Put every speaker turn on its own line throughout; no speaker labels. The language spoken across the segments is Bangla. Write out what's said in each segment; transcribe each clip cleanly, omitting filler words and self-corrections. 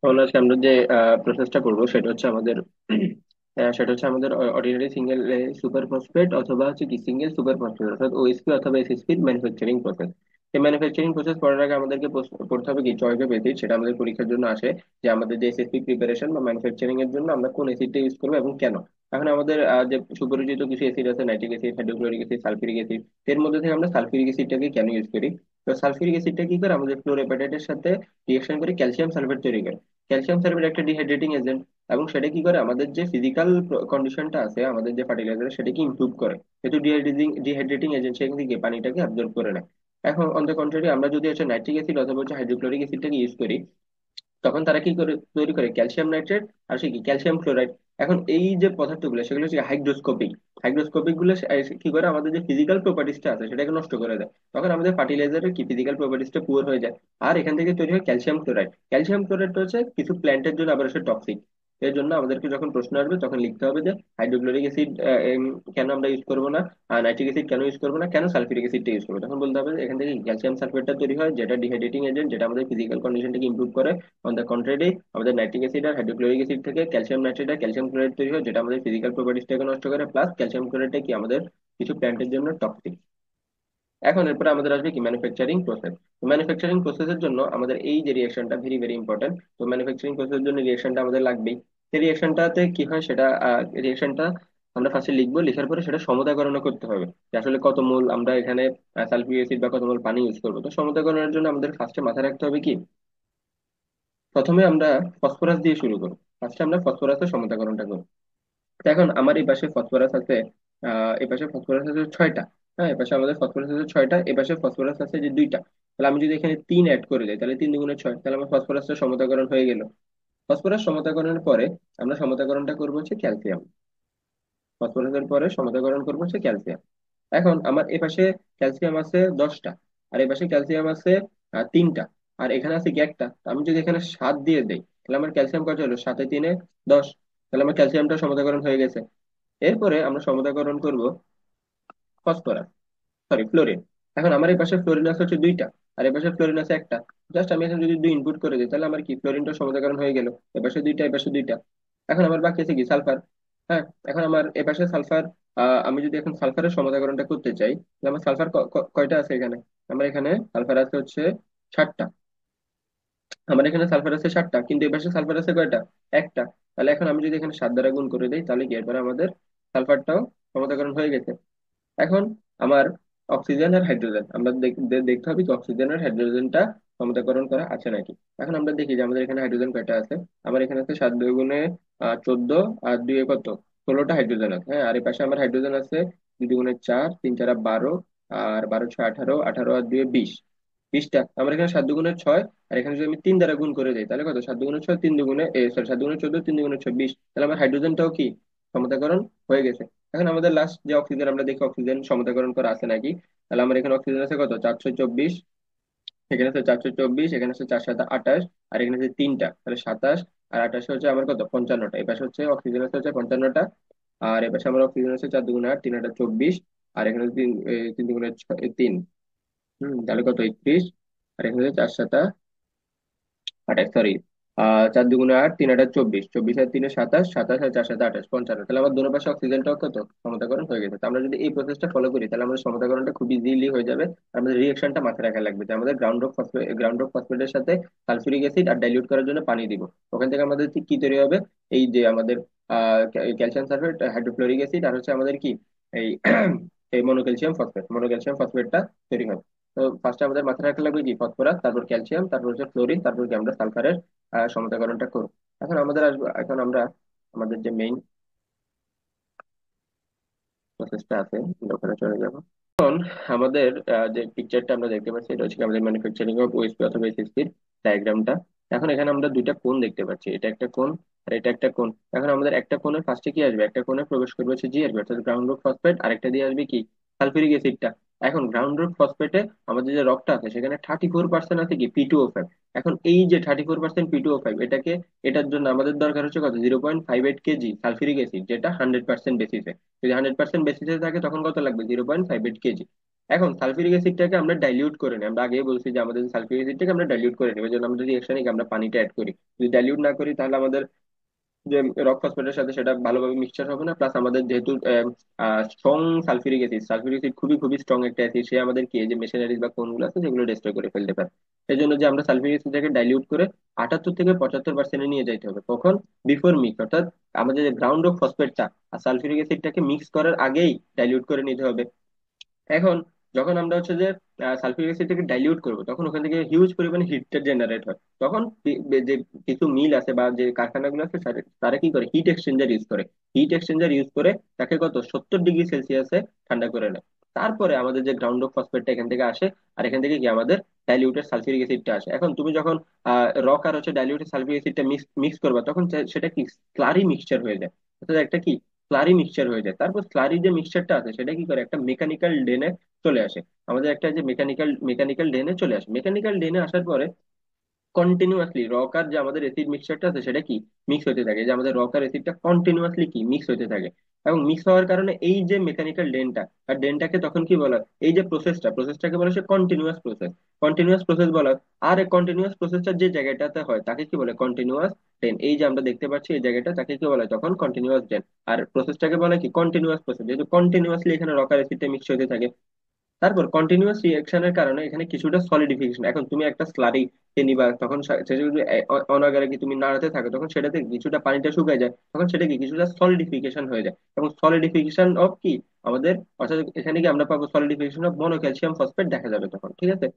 তাহলে আজকে আমরা যে প্রসেসটা করব সেটা হচ্ছে আমাদের অর্ডিনারি সিঙ্গেল সুপার ফসফেট অথবা হচ্ছে কি সিঙ্গেল সুপার ফসফেট অর্থাৎ ওএসপি অথবা এসএসপি ম্যানুফ্যাকচারিং প্রসেস। এই ম্যানুফ্যাকচারিং প্রসেস করার আগে আমাদেরকে পড়তে হবে কি চয়েস অফ এসিড, সেটা আমাদের পরীক্ষার জন্য আসে যে আমাদের যে এসএসপি প্রিপারেশন বা ম্যানুফ্যাকচারিং এর জন্য আমরা কোন এসিডটা ইউজ করবো এবং কেন। এখন আমাদের যে সুপরিচিত কিছু অ্যাসিড আছে, nitric acid, hydrochloric acid, sulphuric acid. এর মধ্যে থেকে আমরা সালফিউরিক অ্যাসিডটাকে কেন ইউজ করি? তো সালফিউরিক অ্যাসিডটা কি করে আমাদের ফ্লোরোঅ্যাপাটাইটের সাথে রিঅ্যাকশন করে ক্যালসিয়াম সালফেট তৈরি করে। ক্যালসিয়াম সালফেট একটা ডিহাইড্রেটিং এজেন্ট এবং সেটা কি করে আমাদের যে ফিজিক্যাল কন্ডিশনটা আছে আমাদের যে ফার্টিলাইজার সেটাকে ইমপ্রুভ করে। যেহেতু ডিহাইড্রেটিং এজেন্ট সেখান থেকে পানিটাকে অ্যাবজর্ব করে নেয়। এখন অন দ্য কন্ট্রারি আমরা যদি হচ্ছে নাইট্রিক অ্যাসিড অথবা হচ্ছে হাইড্রোক্লোরিক অ্যাসিডটাকে ইউজ করি, তখন তারা কি করে তৈরি করে ক্যালসিয়াম নাইট্রেট আর সে কি ক্যালসিয়াম ক্লোরাইড। এখন এই যে পদার্থগুলো সেগুলো হচ্ছে হাইগ্রোস্কোপিক। হাইগ্রোস্কোপিক গুলো কি করে আমাদের যে ফিজিক্যাল প্রপার্টিসটা আছে সেটাকে নষ্ট করে দেয়। তখন আমাদের ফার্টিলাইজারের কি ফিজিক্যাল প্রপার্টিসটা পুয়ার হয়ে যায়। আর এখান থেকে তৈরি হয় ক্যালসিয়াম ক্লোরাইড। ক্যালসিয়াম ক্লোরাইডটা হচ্ছে কিছু প্ল্যান্টের জন্য আবার হচ্ছে টক্সিক। এর জন্য আমাদেরকে যখন প্রশ্ন আসবে তখন লিখতে হবে যে হাইড্রোক্লোরিক অ্যাসিড কেন আমরা ইউজ করবো না, আর নাইট্রিক অ্যাসিড কেন ইউজ করবো না, কেন সালফিউরিক অ্যাসিডটা ইউজ করবো। তখন বলতে হবে যে এখান থেকে ক্যালসিয়াম সালফেটটা তৈরি হয় যেটা ডিহাইড্রেটিং এজেন্ট, যেটা আমাদের ফিজিক্যাল কন্ডিশনটাকে ইমপ্রুভ করে। অন দ্য কন্ট্রারি আমাদের নাইট্রিক অ্যাসিড আর হাইড্রোক্লোরিক অ্যাসিড থেকে ক্যালসিয়াম নাইট্রেট আর ক্যালসিয়াম ক্লোরাইড তৈরি হয় যেটা আমাদের ফিজিক্যাল প্রপার্টিসটাকে নষ্ট করে, প্লাস ক্যালসিয়াম ক্লোরাইডটা কি আমাদের কিছু প্ল্যান্টের জন্য টক্সিক। এখন এরপরে আমাদের আসবে কি ম্যানুফ্যাকচারিং প্রসেস। তো ম্যানুফ্যাকচারিং প্রসেসের জন্য আমাদের এই যে রিয়েকশনটা ভেরি ভেরি ইম্পর্টেন্ট। তো ম্যানুফ্যাকচারিং প্রসেসের জন্য রিয়েকশনটা আমাদের লাগবেই। সেই রিয়েকশনটাতে কি হয় সেটা রিয়েকশনটা আমরা ফার্স্টে লিখবো, লিখার পরে সেটা সমতাকরণ করতে হবে যে আসলে কত মোল আমরা এখানে সালফিউরিক অ্যাসিড বা কত মোল পানি ইউজ করবো। তো সমতাকরণের জন্য আমাদের ফার্স্টে মাথায় রাখতে হবে কি প্রথমে আমরা ফসফরাস দিয়ে শুরু করবো। ফার্স্টে আমরা ফসফরাসের সমতাকরণটা করবো। তো এখন আমার এই পাশে ফসফরাস আছে, এই পাশে ফসফরাস আছে 6টা। হ্যাঁ, এই পাশে আমাদের ফসফরাস আছে 6টা, এই পাশে ফসফরাস আছে যে 2টা। তাহলে আমি যদি এখানে 3 অ্যাড করে দিই তাহলে 3 দুগুণে 6, তাহলে আমার ফসফরাসটা সমতাকরণ হয়ে গেল। ফসফরাস সমতাকরণের পরে আমরা সমতাকরণটা করবো হচ্ছে ক্যালসিয়াম। ফসফরাসের পরে সমতাকরণ করবো হচ্ছে ক্যালসিয়াম। এখন আমার এ পাশে ক্যালসিয়াম আছে 10টা, আর এই পাশে ক্যালসিয়াম আছে 3টা, আর এখানে আছে কি একটা। তো আমি যদি এখানে 7 দিয়ে দেই তাহলে আমার ক্যালসিয়াম কত হলো, 7 এ 3 10। তাহলে আমার ক্যালসিয়ামটা সমতাকরণ হয়ে গেছে। এরপরে আমরা সমতাকরণ করব ফসফরাস, সরি ফ্লোরিন। এখন আমার এই পাশে ফ্লোরিন আছে হচ্ছে 2টা, আর এই পাশে ফ্লোরিন আছে একটা। জাস্ট আমি এখানে যদি 2 ইনপুট করে দিই তাহলে আমার কি ফ্লোরিনটা সমতাকরণ হয়ে গেল। এ পাশে 2টা, এ পাশে 2টা। এখন আমার বাকি আছে কি সালফার। হ্যাঁ, এখন আমার এ পাশে সালফার। আমি যদি এখন সালফারের সমতাকরণটা করতে চাই তাহলে আমার সালফার কয়টা আছে এখানে। আমার এখানে সালফার আছে হচ্ছে 7টা। আমার এখানে সালফার আছে 7টা, কিন্তু এই পাশে সালফার আছে কয়টা, একটা। তাহলে এখন আমি যদি এখানে 7 দ্বারা গুণ করে দিই তাহলে কি এরপরে আমাদের সালফারটাও সমতাকরণ হয়ে গেছে। এখন আমার অক্সিজেন আর হাইড্রোজেন আমরা দেখতে হবে কি অক্সিজেন আর হাইড্রোজেনটা সমতাকরণ করা আছে নাকি। এখন আমরা দেখি যে আমাদের এখানে হাইড্রোজেন কয়টা আছে। আমার এখানে আছে 7 দুগুণে 14, আর 2 কত, 16টা হাইড্রোজেন আছে। হ্যাঁ, আর এই পাশে আমার হাইড্রোজেন আছে 2 দুগুণে 4, 3 4 12, আর 12 6 18, 18 আর 2 20, 20টা। আমার এখানে 7 দুগুণে 6, আর এখানে যদি আমি 3 দ্বারা গুণ করে দিই তাহলে কত, 7 দুগুণে 6, 3 দুগুণে সরি 7 দুগুণে 14, 3 দুগুণে 6 20। তাহলে আমার হাইড্রোজেনটাও কি সমতাকরণ হয়ে গেছে। এখন আমাদের লাস্ট যে অক্সিজেন, আমরা দেখি অক্সিজেন সমতাকরণ করা আছে নাকি। তাহলে আমার এখানে অক্সিজেন আছে কত, 424, এখানে আছে 424, এখানে আছে 4 7 28, আর এখানে আছে 3টা, তাহলে 27। আর 28 হচ্ছে আমার কত, 55টা। এই পাশে হচ্ছে অক্সিজেন আছে হচ্ছে 55টা, আর এ পাশে আমার অক্সিজেন আছে 4 দুগুণে 8, 3 8 24, আর এখানে 3 দুগুণে 3। তাহলে কত, 31। আর এখানে হচ্ছে 4 7 28, সরি 4 দুগুণে 8, 3 8 24, 24 আর 3 27, 27 আর 4 7 28, 55। তাহলে আমার দোনো পাশে অক্সিজেনটাও কত, সমতাকরণ হয়ে গেছে। তো আমরা যদি এই প্রসেসটা ফলো করি তাহলে আমাদের সমতাকরণটা খুব ইজিলি হয়ে যাবে। আর আমাদের রিয়েকশনটা মাথায় রাখা লাগবে যে আমাদের গ্রাউন্ড অফ ফসফেটের সাথে সালফিউরিক অ্যাসিড আর ডাইলিউট করার জন্য পানি দিব। ওখান থেকে আমাদের ঠিক কি তৈরি হবে, এই যে আমাদের ক্যালসিয়াম সালফেট, হাইড্রোক্লোরিক অ্যাসিড, আর হচ্ছে আমাদের কি এই এই মনোক্যালসিয়াম ফসফেটটা তৈরি হবে। তো ফার্স্টে আমাদের মাথায় রাখতে লাগবে কি ফসফরাস, তারপর ক্যালসিয়াম, তারপর হচ্ছে ফ্লোরিন, তারপর কি আমরা সালফারের সমতাকরণটা করব। এখন আমরা আমাদের যে মেইন প্রসেসটা আছে আমরা ওখানে চলে যাব। এখন আমাদের যে পিকচারটা আমরা দেখতে পাচ্ছি এটা হচ্ছে কি আমাদের ম্যানুফ্যাকচারিং অফ ওএসপি অথবা এসএসপির ডায়াগ্রামটা। এখন এখানে আমরা দুইটা কোণ দেখতে পাচ্ছি, এটা একটা কোণ আর এটা একটা কোণ। এখন আমাদের একটা কোণে ফার্স্টে কি আসবে, একটা কোণে প্রবেশ করবে হচ্ছে জি আসবে অর্থাৎ গ্রাউন্ড রুট ফসফেট, আর একটা দিয়ে আসবে কি সালফিউরিক অ্যাসিডটা। এখন গ্রাউন্ড রুট ফসফেটে আমাদের যে রকটা আছে সেখানে 34% আছে কি P2O5। এখন এই যে 34% P2O5 এটাকে, এটার জন্য আমাদের দরকার হচ্ছে কত, 0.58 কেজি সালফিউরিক অ্যাসিড, যেটা 100% বেসিসে। যদি 100% বেসিসে থাকে তখন কত লাগবে, 0.58 কেজি। এখন সালফিউরিক অ্যাসিডটাকে আমরা ডাইলিউট করে নিই, আমরা আগেই বলছি যে আমাদের সালফিউরিক অ্যাসিডটাকে আমরা ডাইলিউট করে নিই, ওই জন্য আমরা রিঅ্যাকশনে আমরা পানিটা অ্যাড করি। যদি ডাইলিউট না করি তাহলে আমাদের যে রক ফসফেটের সাথে সেটা ভালোভাবে মিক্সচার হবে না, প্লাস আমাদের যেহেতু strong sulphuric acid, sulphuric acid খুবই খুবই স্ট্রং একটা অ্যাসিড, সে আমাদের কি এই যে মেশিনারিজ বা কোনগুলো আছে সেগুলো ডিস্ট্রয় করে ফেলতে পারে। এই জন্য যে আমরা সালফিউরিক অ্যাসিডটাকে ডাইলিউট করে 78 থেকে 75% নিয়ে যাইতে হবে কখন, বিফোর মিক্স, অর্থাৎ আমাদের যে গ্রাউন্ড অফ ফসফেটটা আর সালফিউরিক অ্যাসিডটাকে মিক্স করার আগেই ডাইলিউট করে নিতে হবে। এখন যখন আমরা হচ্ছে যে সালফিউরিক অ্যাসিডটাকে ডাইলিউট করবো তখন ওখান থেকে হিউজ পরিমাণে হিটটা জেনারেট হয়। তখন যে কিছু মিল আছে বা যে কারখানাগুলো আছে তারা কি করে, হিট এক্সচেঞ্জার ইউজ করে। হিট এক্সচেঞ্জার ইউজ করে তাকে কত 70 ডিগ্রি সেলসিয়াসে ঠান্ডা করে নেয়। তারপরে আমাদের যে গ্রাউন্ড অফ ফসফেটটা এখান থেকে আসে, আর এখান থেকে কি আমাদের ডাইলিউটেড সালফিউরিক অ্যাসিডটা আসে। এখন তুমি যখন রক আর হচ্ছে ডাইলিউটেড সালফিউরিক অ্যাসিডটা মিক্স মিক্স করবা তখন সেটা কি স্লারি মিক্সচার হয়ে যায়, অর্থাৎ একটা কি স্লারি মিক্সচার হয়ে যায়। তারপর স্লারি যে মিক্সচারটা আছে সেটা কি করে একটা মেকানিক্যাল ডেনে চলে আসে। আমাদের একটা যে মেকানিক্যাল ডেনে চলে আসে, মেকানিক্যাল ডেনে আসার পরে কন্টিনিউয়াসলি রক আর যে আমাদের এসিড মিক্সচারটা আছে সেটা কি মিক্স হতে থাকে, যে আমাদের রক আর এসিডটা কন্টিনিউয়াসলি কি মিক্স হতে থাকে। এবং মিক্স হওয়ার কারণে এই যে মেকানিক্যাল ডেনটা, আর ডেনটাকে তখন কি বলা হয়, এই যে প্রসেসটাকে বলা হয় কন্টিনিউয়াস প্রসেস। কন্টিনিউয়াস প্রসেস বলা হয়। আর এই কন্টিনিউয়াস প্রসেসটা যে জায়গাটাতে হয় তাকে কি বলে, কন্টিনিউয়াস ডেন। এই যে আমরা দেখতে পাচ্ছি এই জায়গাটা, তাকে কি বলা হয় তখন কন্টিনিউয়াস ডেন। আর প্রসেসটাকে বলা হয় কি কন্টিনিউয়াস প্রসেস, যেহেতু কন্টিনিউয়াসলি এখানে রক আর এসিডটা মিক্স হতে থাকে। তারপর কন্টিনিউয়াস রিঅ্যাকশনের কারণে এখানে কিছুটা সলিডিফিকেশন, এখন তুমি একটা স্লারি কে নিবা, তখন সেটা যদি অনাগারে কি তুমি নাড়াতে থাকো তখন সেটাতে কিছুটা পানিটা শুকায় যায়, তখন সেটা কি কিছুটা সলিডিফিকেশন হয়ে যায়। এবং সলিডিফিকেশন অফ কি আমাদের, অর্থাৎ এখানে কি আমরা পাবো সলিডিফিকেশন অফ মনোক্যালসিয়াম ফসফেট দেখা যাবে তখন, ঠিক আছে।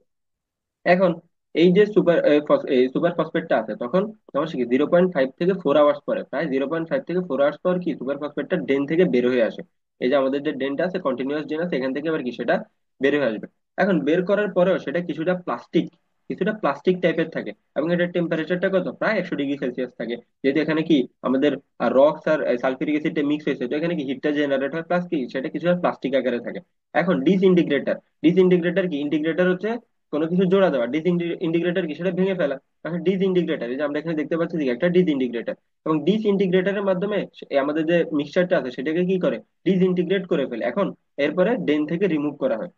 এখন এই যে সুপার ফসফেটটা আছে তখন তখন সে কি 0.5 থেকে 4 আওয়ার্স পরে, প্রায় 0.5 থেকে 4 আওয়ার্স পর কি সুপার ফসফেটটা ড্রেন থেকে বের হয়ে আসে। এই যে আমাদের যে ড্রেনটা আছে, কন্টিনিউয়াস ড্রেন আছে, এখান থেকে আবার কি সেটা বের হয়ে আসবে। এখন বের করার পরেও সেটা কিছুটা প্লাস্টিক টাইপের থাকে, এবং এটার টেম্পারেচারটা কত প্রায় 100 ডিগ্রি সেলসিয়াস থাকে। যেহেতু এখানে কি আমাদের রক্স আর সালফিউরিক অ্যাসিডটা মিক্স হয়েছে, তো এখানে কি হিটটা জেনারেট হয়, প্লাস কি সেটা কিছুটা প্লাস্টিক আকারে থাকে। এখন ডিসইন্টিগ্রেটর কি, ইন্টিগ্রেটর হচ্ছে কোনো কিছু জোড়া দেওয়া, ইন্টিগ্রেটর কি সেটা ভেঙে ফেলা। এখন ডিসইন্টিগ্রেটর, এই যে আমরা এখানে দেখতে পাচ্ছি যে একটা ডিসইন্টিগ্রেটর, এবং ডিসইন্টিগ্রেটরের মাধ্যমে আমাদের যে মিক্সচারটা আছে সেটাকে কি করে, ডিসইন্টিগ্রেট করে ফেলে। এখন এরপরে ডেন থেকে রিমুভ করা হয়,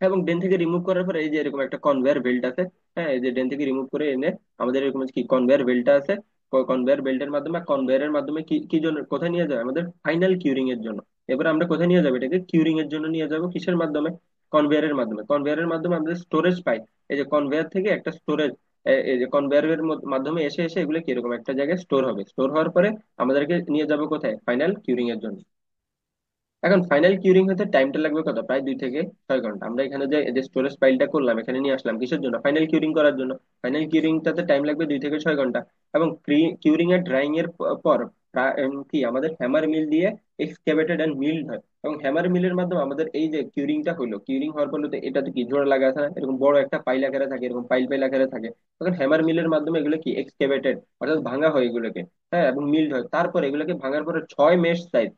এবং ডেন থেকে রিমুভ করার পরে এই যে এরকম একটা কনভেয়ার বেল্ট আছে। হ্যাঁ, এই যে ডেন থেকে রিমুভ করে এনে আমাদের এরকম কি কনভেয়ার বেল্টটা আছে। কনভেয়ার বেল্টের মাধ্যমে, কনভেয়ারের মাধ্যমে কি কি জন্য কোথায় নিয়ে যাবে, আমাদের ফাইনাল কিউরিং এর জন্য। এবার আমরা কোথায় নিয়ে যাবো এটাকে, কিউরিং এর জন্য নিয়ে যাবো, কিসের মাধ্যমে, কনভেয়ারের মাধ্যমে আমাদের স্টোরেজ পাই। এই যে কনভেয়ার থেকে একটা স্টোরেজ, এই যে কনভেয়ারের মাধ্যমে এসে এসে এগুলো কিরকম একটা জায়গায় স্টোর হবে, স্টোর হওয়ার পরে আমাদেরকে নিয়ে যাবো কোথায়, ফাইনাল কিউরিং এর জন্য। এখন ফাইনাল কিউরিং হতে টাইমটা লাগবে কত, প্রায় 2 থেকে 6 ঘন্টা। আমরা এখানে যে স্টোরেজ ফাইলটা করলাম এখানে নিয়ে আসলাম কিসের জন্য, ফাইনাল কিউরিং করার জন্য। ফাইনাল কিউরিংটাতে টাইম লাগবে 2 থেকে 6 ঘন্টা। এবং কিউরিং এর ড্রাইং এর পর কি আমাদের হ্যামার মিল দিয়ে এক্সকেভেটেড এন্ড মিল্ড হয়। এবং হ্যামার মিলের মাধ্যমে আমাদের এই যে কিউরিংটা হলো, কিউরিং হওয়ার পর তো এটাতে কি জোড়া লাগা আছে না, এরকম বড় একটা পাইল আকারে থাকে, এরকম পাইল পাইল আকারে থাকে। তখন হ্যামার মিলের মাধ্যমে এগুলো কি এক্সকেভেটেড, অর্থাৎ ভাঙা হয় এগুলোকে। হ্যাঁ, এবং মিল্ড হয়। তারপরে এগুলোকে ভাঙার পরে 6 মেশ সাইজ,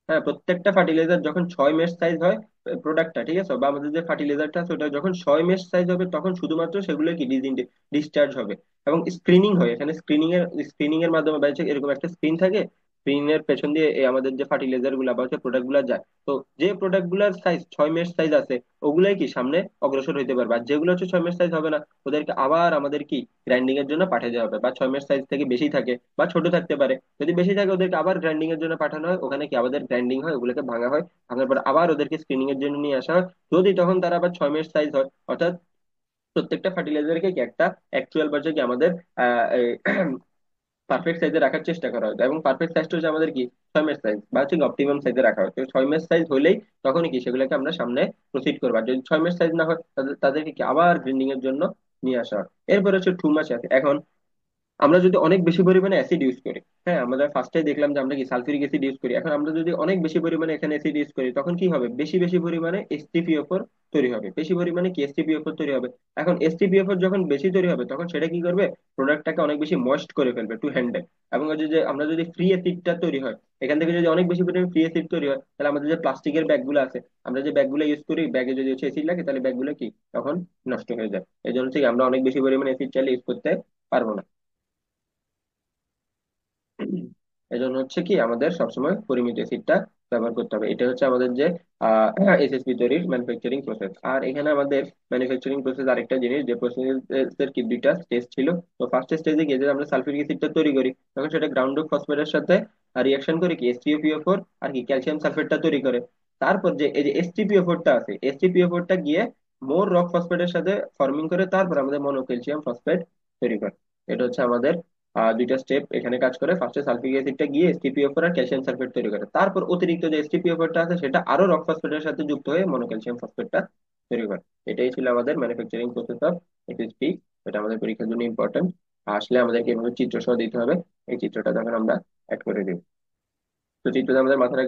হ্যাঁ প্রত্যেকটা ফার্টিলাইজার যখন 6 মেশ সাইজ হয় প্রোডাক্টটা, ঠিক আছে, বা আমাদের যে ফার্টিলাইজারটা আছে ওটা যখন 6 মেশ সাইজ হবে তখন শুধুমাত্র সেগুলো কি ডিসচার্জ হবে। এবং স্ক্রিনিং হয় এখানে, স্ক্রিনিং এর মাধ্যমে বাইরে এরকম একটা স্ক্রিন থাকে, স্ক্রিনের পেছন দিয়ে এই আমাদের যে ফার্টিলাইজার গুলা বা হচ্ছে প্রোডাক্ট গুলা যায়। তো যে প্রোডাক্ট গুলার সাইজ 6 মেশ সাইজ আছে ওগুলাই কি সামনে অগ্রসর হইতে পারবে, আর যেগুলো হচ্ছে 6 মেশ সাইজ হবে না ওদেরকে আবার আমাদের কি গ্রাইন্ডিং এর জন্য পাঠিয়ে দেওয়া হবে। বা 6 মেশ সাইজ থেকে বেশি থাকে বা ছোট থাকতে পারে, যদি বেশি থাকে ওদেরকে আবার গ্রাইন্ডিং এর জন্য পাঠানো হয়, ওখানে কি আমাদের গ্রাইন্ডিং হয়, ওগুলোকে ভাঙা হয়, ভাঙার পর আবার ওদেরকে স্ক্রিনিং এর জন্য নিয়ে আসা হয়। যদি তখন তারা আবার 6 মেশ সাইজ হয়, অর্থাৎ প্রত্যেকটা ফার্টিলাইজারকে কি একটা অ্যাকচুয়াল পর্যায়ে কি আমাদের পারফেক্ট সাইজে রাখার চেষ্টা করা হতো। এবং পারফেক্ট সাইজটা হচ্ছে আমাদের কি 6 মেশ সাইজ বা হচ্ছে অপটিমাম সাইজে রাখা হতো। 6 মেশ সাইজ হলেই তখনই কি সেগুলোকে আমরা সামনে প্রসিড করবো। আর যদি 6 মেশ সাইজ না হয় তাদেরকে কি আবার গ্রাইন্ডিং এর জন্য নিয়ে আসা হয়। এরপর হচ্ছে 2 মাস আছে। এখন আমরা যদি অনেক বেশি পরিমাণে অ্যাসিড ইউজ করি, হ্যাঁ আমরা ফার্স্টে দেখলাম যে আমরা কি সালফিউরিক অ্যাসিড ইউজ করি, এখন আমরা যদি অনেক বেশি পরিমাণে এখানে অ্যাসিড ইউজ করি তখন কি হবে, বেশি বেশি পরিমাণে এসটিপিও4 তৈরি হবে, বেশি পরিমাণে কি এসটিপিও4 তৈরি হবে। এখন এসটিপিও4 যখন বেশি তৈরি হবে তখন সেটা কি করবে, প্রোডাক্টটাকে অনেক বেশি ময়েস্ট করে ফেলবে টু হ্যান্ডেল। এবং ওই যে আমরা যদি ফ্রি অ্যাসিডটা তৈরি হয়, এখান থেকে যদি অনেক বেশি পরিমাণে ফ্রি অ্যাসিড তৈরি হয় তাহলে আমাদের যে প্লাস্টিকের ব্যাগগুলো আছে, আমরা যে ব্যাগগুলো ইউজ করি ব্যাগে যদি হচ্ছে অ্যাসিড লাগে তাহলে ব্যাগগুলো কি তখন নষ্ট হয়ে যায়। এই জন্য থেকে আমরা অনেক বেশি পরিমাণে অ্যাসিড চাইলে ইউজ করতে পারবো না। এজন্য হচ্ছে কি আমাদের সবসময় পরিমিত অ্যাসিডটা ব্যবহার করতে হবে। এটা হচ্ছে আমাদের যে এসএসপি তৈরির ম্যানুফ্যাকচারিং প্রসেস। আর এখানে আমাদের ম্যানুফ্যাকচারিং প্রসেস আরেকটা জিনিস, যে প্রসেসের কি দুইটা স্টেজ ছিল। তো ফার্স্ট স্টেজে গিয়ে যে আমরা সালফিউরিক অ্যাসিডটা তৈরি করি, তখন সেটা গ্রাউন্ড ফসফেটের সাথে রিয়াকশন করে কি HCl আর কি ক্যালসিয়াম সালফেটটা তৈরি করে। তারপর যে এই যে HTPO4টা আছে, HTPO4টা গিয়ে মোর রক ফসফেটের সাথে ফর্মিং করে তারপর আমাদের মনোক্যালসিয়াম ফসফেট তৈরি করে। এটা হচ্ছে আমাদের দুইটা স্টেপ এখানে কাজ করে। ফার্স্টে সালফিক অ্যাসিডটা গিয়ে HTPO4 আর ক্যালসিয়াম সালফেট তৈরি করে, তারপর অতিরিক্ত যে HTPO4টা আছে সেটা আরো রক ফসফেটের সাথে যুক্ত হয়ে মনোক্যালসিয়াম ফসফেটটা তৈরি করে। এটাই ছিল আমাদের ম্যানুফ্যাকচারিং প্রসেস অফ এসএসপি। এটা আমাদের পরীক্ষার জন্য ইম্পর্টেন্ট। আসলে আমাদেরকে এভাবে চিত্র সহ দিতে হবে। এই চিত্রটা যখন আমরা অ্যাড করে দিই, তো চিত্রটা আমাদের মাথায়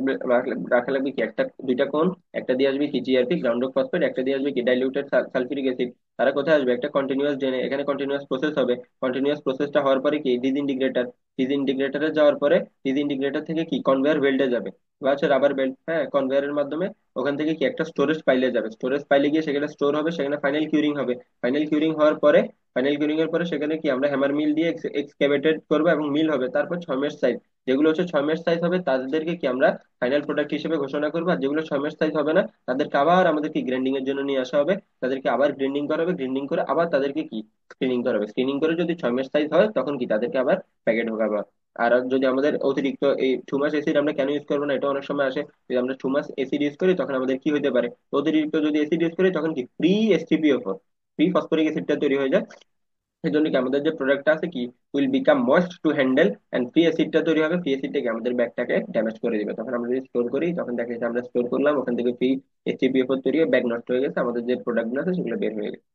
রাখা লাগবে কি, একটা দুইটা কোণ, একটা দিয়ে আসবে কি জিআরপি গ্রাউন্ড ফসফেট, একটা দিয়ে আসবে কি ডাইলিউটেড সালফিউরিক অ্যাসিড। তারা কোথায় আসবে, একটা কন্টিনিউয়াস ড্রেনে, এখানে কন্টিনিউয়াস প্রসেস হবে। কন্টিনিউয়াস প্রসেসটা হওয়ার পরে কি ডিসইন্টিগ্রেটার, ডিসইন্টিগ্রেটারে যাওয়ার পরে ডিসইন্টিগ্রেটার থেকে কি কনভেয়ার বেল্টে যাবে, বা হচ্ছে রাবার বেল্ট, হ্যাঁ কনভেয়ারের মাধ্যমে ওখান থেকে কি একটা স্টোরেজ পাইলে যাবে। স্টোরেজ পাইলে গিয়ে সেখানে স্টোর হবে, সেখানে ফাইনাল কিউরিং হবে। ফাইনাল কিউরিং হওয়ার পরে, ফাইনাল কিউরিং এর পরে সেখানে কি আমরা হ্যামার মিল দিয়ে এক্সকেভেটেড করবো এবং মিল হবে। তারপর 6 মাস সাইজ, যেগুলো হচ্ছে 6 মাস সাইজ হবে তাদেরকে কি আমরা ফাইনাল প্রোডাক্ট হিসেবে ঘোষণা করবো। আর যেগুলো 6 মাস সাইজ হবে না তাদেরকে আবার আমাদেরকে গ্রাইন্ডিং এর জন্য নিয়ে আসা হবে। তাদেরকে আবার গ্রাইন্ডিং করা হবে, গ্রাইন্ডিং করে আবার তাদেরকে কি স্ক্রিনিং করা হবে। স্ক্রিনিং করে যদি 6 মাস সাইজ হয় তখন কি তাদেরকে আবার প্যাকেট ঢোকাবো। আর যদি আমাদের অতিরিক্ত এই 2 মাস অ্যাসিড আমরা কেন ইউজ করবো না, এটা অনেক সময় আসে। যদি আমরা 2 মাস অ্যাসিড ইউজ করি তখন আমাদের কি হতে পারে, অতিরিক্ত যদি অ্যাসিড ইউজ করি তখন কি ফ্রি HTPO4, ফ্রি ফসফরিক অ্যাসিডটা তৈরি হয়ে যায়। এই জন্য কি আমাদের যে প্রোডাক্টটা আছে কি will become moist to handle, and free অ্যাসিডটা তৈরি হবে। ফ্রি অ্যাসিডটা কি আমাদের ব্যাগটাকে ড্যামেজ করে দিবে। তখন আমরা যদি স্টোর করি তখন দেখা যাচ্ছে আমরা স্টোর করলাম, ওখান থেকে ফ্রি HTPO4 তৈরি হয়ে ব্যাগ নষ্ট হয়ে গেছে, আমাদের যে প্রোডাক্টগুলো আছে সেগুলো বের হয়ে গেছে।